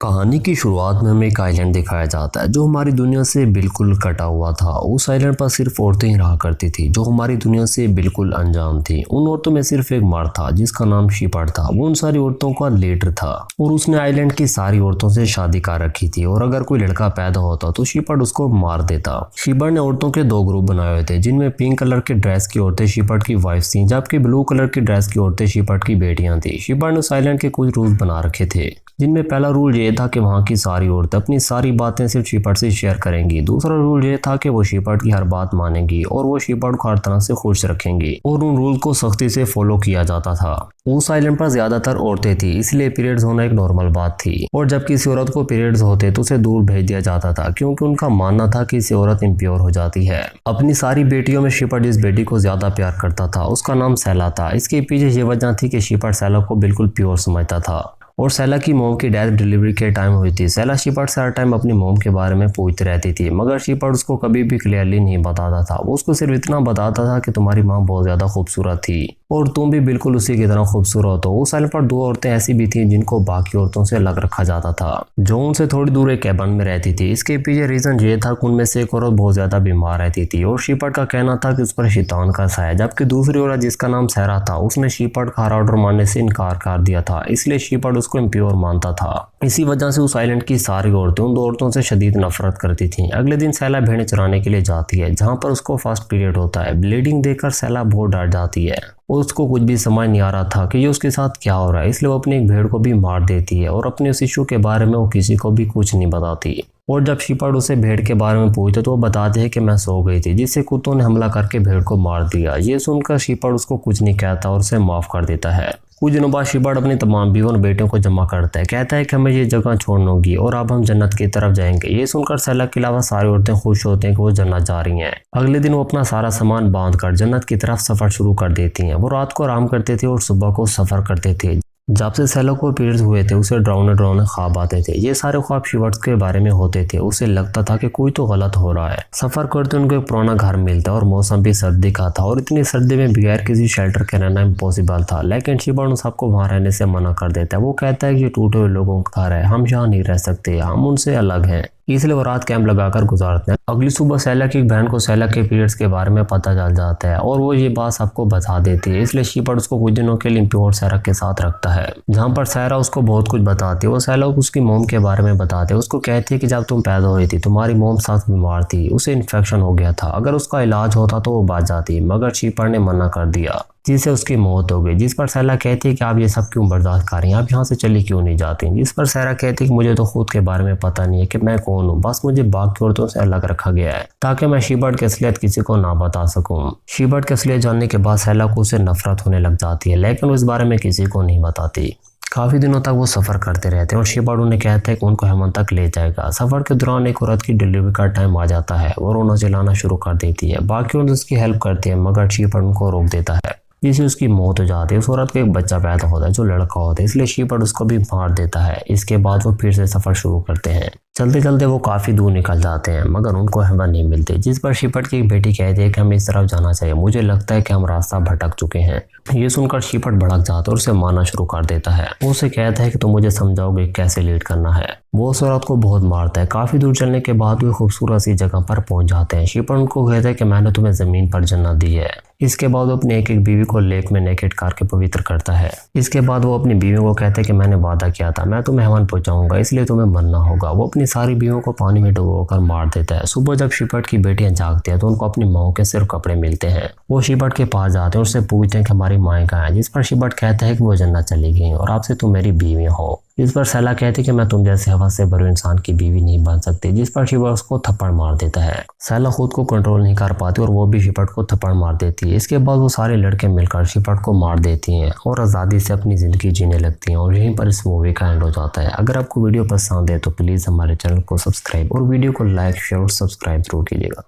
कहानी की शुरुआत में हमें एक आइलैंड दिखाया जाता है जो हमारी दुनिया से बिल्कुल कटा हुआ था। उस आइलैंड पर सिर्फ औरतें ही रहा करती थी जो हमारी दुनिया से बिल्कुल अनजान थी। उन औरतों में सिर्फ एक मर्द था जिसका नाम शीपर्ड था। वो उन सारी औरतों का लीडर था और उसने आइलैंड की सारी औरतों से शादी कर रखी थी और अगर कोई लड़का पैदा होता तो शीपर्ड उसको मार देता। शीपर्ड ने औरतों के दो ग्रुप बनाए हुए थे जिनमें पिंक कलर के ड्रेस की औरतें शीपर्ड की वाइफ थी जबकि ब्लू कलर की ड्रेस की औरतें शीपर्ड की बेटियां थी। शीपर्ड ने उस आइलैंड के कुछ रूल बना रखे थे जिनमें पहला रूल ये था कि वहाँ की सारी औरतें अपनी सारी बातें सिर्फ शीपर्ड से शेयर करेंगी। दूसरा रूल ये था कि वो शीपर्ड की हर बात मानेंगी और वो शीपर्ड को हर तरह से खुश रखेंगी और उन रूल को सख्ती से फॉलो किया जाता था। उस आइलैंड पर ज्यादातर औरतें थी इसलिए पीरियड्स होना एक नॉर्मल बात थी और जब किसी औरत को पीरियड्स होते तो उसे दूर भेज दिया जाता था क्योंकि उनका मानना था कि इससे औरत इम्प्योर हो जाती है। अपनी सारी बेटियों में शीपर्ड जिस बेटी को ज्यादा प्यार करता था उसका नाम सैला था। इसके पीछे ये वजह थी कि शीपर्ड सैला को बिल्कुल प्योर समझता था और सैला की मोम की डेथ डिलीवरी के टाइम हुई थी। सैला शीपर्ड से हर टाइम अपनी मोम के बारे में पूछती रहती थी मगर शीपर्ड उसको कभी भी क्लियरली नहीं बताता था। वो उसको सिर्फ इतना बताता था कि तुम्हारी माँ बहुत ज्यादा खूबसूरत थी और तुम भी बिल्कुल उसी की तरह खूबसूरत हो। उस आइलैंड पर दो औरतें ऐसी भी थीं जिनको बाकी औरतों से अलग रखा जाता था जो उनसे थोड़ी दूर एक कैबन में रहती थी। इसके पीछे रीजन ये था कि उनमें से एक औरत बहुत ज्यादा बीमार रहती थी और शीपर्ड का कहना था कि उस पर शैतान का साया, जबकि दूसरी औरत जिसका नाम सहरा था उसने शीपर्ड का हर ऑर्डर मानने से इनकार कर दिया था इसलिए शीपर्ड उसको इम्प्योर मानता था। इसी वजह से उस आइलैंड की सारी औरतें उन दो औरतों से शदीद नफरत करती थीं। अगले दिन सैला भेड़ें चराने के लिए जाती है जहां पर उसको फर्स्ट पीरियड होता है। ब्लीडिंग देखकर सैला बहुत डर जाती है और उसको कुछ भी समझ नहीं आ रहा था कि ये उसके साथ क्या हो रहा है इसलिए वो अपनी एक भेड़ को भी मार देती है और अपने उस इशू के बारे में वो किसी को भी कुछ नहीं बताती। और जब शीपर्ड उसे भेड़ के बारे में पूछते तो वो बताते हैं कि मैं सो गई थी जिससे कुत्तों ने हमला करके भेड़ को मार दिया। ये सुनकर शीपर्ड उसको कुछ नहीं कहता और उसे माफ कर देता है। कुछ दिनों बाद शीपर्ड अपनी तमाम बीवी और बेटियों को जमा करता है, कहता है कि हमें ये जगह छोड़नी होगी और अब हम जन्नत की तरफ जाएंगे। ये सुनकर सैला के अलावा सारी औरतें खुश होते हैं कि वो जन्नत जा रही हैं। अगले दिन वो अपना सारा सामान बांध कर जन्नत की तरफ सफर शुरू कर देती हैं। वो रात को आराम करते थे और सुबह को सफर करते थे। जब से सैला को पीरियड्स हुए थे उसे डरावने ख्वाब आते थे। ये सारे ख्वाब शीपर्ड के बारे में होते थे। उसे लगता था कि कोई तो गलत हो रहा है। सफर करते उनको एक पुराना घर मिलता और मौसम भी सर्दी का था और इतनी सर्दी में बगैर किसी शेल्टर के रहना इम्पॉसिबल था। लेकिन शीपर्ड उन सबको वहां रहने से मना कर देता है। वो कहता है कि ये टूटे हुए लोगों का घर है, हम यहाँ नहीं रह सकते, हम उनसे अलग हैं, इसलिए वो रात कैंप लगाकर गुजारते हैं। अगली सुबह सैला की एक बहन को सैला के पीरियड्स के बारे में पता चल जाता है और वो ये बात सबको बता देती है। इसलिए शीपर्ड उसको कुछ दिनों के लिए प्योर सैरा के साथ रखता है जहाँ पर सैरा उसको बहुत कुछ बताती है। वो सैला को उसकी मोम के बारे में बताते हैं। उसको कहती है कि जब तुम पैदा हुई थी तुम्हारी मोम सख्त बीमार थी, उसे इन्फेक्शन हो गया था, अगर उसका इलाज होता तो वो बच जाती मगर शीपर्ड ने मना कर दिया जिससे उसकी मौत हो गई। जिस पर सैला कहती है कि आप ये सब क्यों बर्दाश्त कर रही हैं, आप यहाँ से चली क्यों नहीं जाती। जिस पर सैरा कहती है कि मुझे तो खुद के बारे में पता नहीं है कि मैं कौन हूँ, बस मुझे बाकी औरतों से अलग रखा गया है ताकि मैं शीपर्ड की असलियत किसी को ना बता सकूं। शीपर्ड की असलियत जानने के बाद सैला को उसे नफरत होने लग जाती है लेकिन वो इस बारे में किसी को नहीं बताती। काफी दिनों तक वो सफर करते रहते हैं और शीपर्ड उन्हें कहता है कि उनको हेमन तक ले जाएगा। सफर के दौरान एक औरत की डिलीवरी का टाइम आ जाता है। वो रोना चिल्लाना शुरू कर देती है। बाकी औरत उसकी हेल्प करती है मगर शीपर्ड उनको रोक देता है जिससे उसकी मौत हो जाती है। उस औरत को एक बच्चा पैदा होता है जो लड़का होता है इसलिए शीपर्ड उसको भी मार देता है। इसके बाद वो फिर से सफर शुरू करते हैं। चलते चलते वो काफी दूर निकल जाते हैं मगर उनको हेमन नहीं मिलते। जिस पर शीपर्ड की एक बेटी कहती है कि हमें इस तरफ जाना चाहिए, मुझे लगता है कि हम रास्ता भटक चुके हैं। ये सुनकर शीपर्ड भड़क जाता है और उसे मारना शुरू कर देता है। वो उसे कहता है कि तुम मुझे समझाओगे कैसे लीड करना है। वो उस औरत को बहुत मारता है। काफी दूर चलने के बाद वो खूबसूरत सी जगह पर पहुंच जाते हैं। शीपर्ड उनको कहता है कि मैंने तुम्हें जमीन पर जन्नत दी है। इसके बाद वो अपनी एक एक बीवी को लेक में नेकेड करके पवित्र करता है। इसके बाद वो अपनी बीवी को कहता है कि मैंने वादा किया था मैं तुम्हें हेवन पहुंचाऊंगा इसलिए तुम्हें मरना होगा। वो अपनी सारी बीवियों को पानी में डुबोकर मार देता है। सुबह जब शीपर्ड की बेटियां जागती हैं तो उनको अपनी माओ के सिर्फ कपड़े मिलते हैं। वो शीपर्ड के पास जाते हैं और उससे पूछते हैं कि हमारी माएँ कहाँ हैं। जिस पर शीपर्ड कहता है कि वो जन्नत चली गई और आपसे तुम मेरी बीवी हो। इस पर सैला कहती है कि मैं तुम जैसे हवस से भरे इंसान की बीवी नहीं बन सकती। जिस पर शीपर्ड उसको थप्पड़ मार देता है। सैला खुद को कंट्रोल नहीं कर पाती और वो भी शीपर्ड को थप्पड़ मार देती है। इसके बाद वो सारे लड़के मिलकर शीपर्ड को मार देती हैं और आज़ादी से अपनी ज़िंदगी जीने लगती हैं और यहीं पर इस मूवी का एंड हो जाता है। अगर आपको वीडियो पसंद है तो प्लीज़ हमारे चैनल को सब्सक्राइब और वीडियो को लाइक शेयर और सब्सक्राइब जरूर कीजिएगा।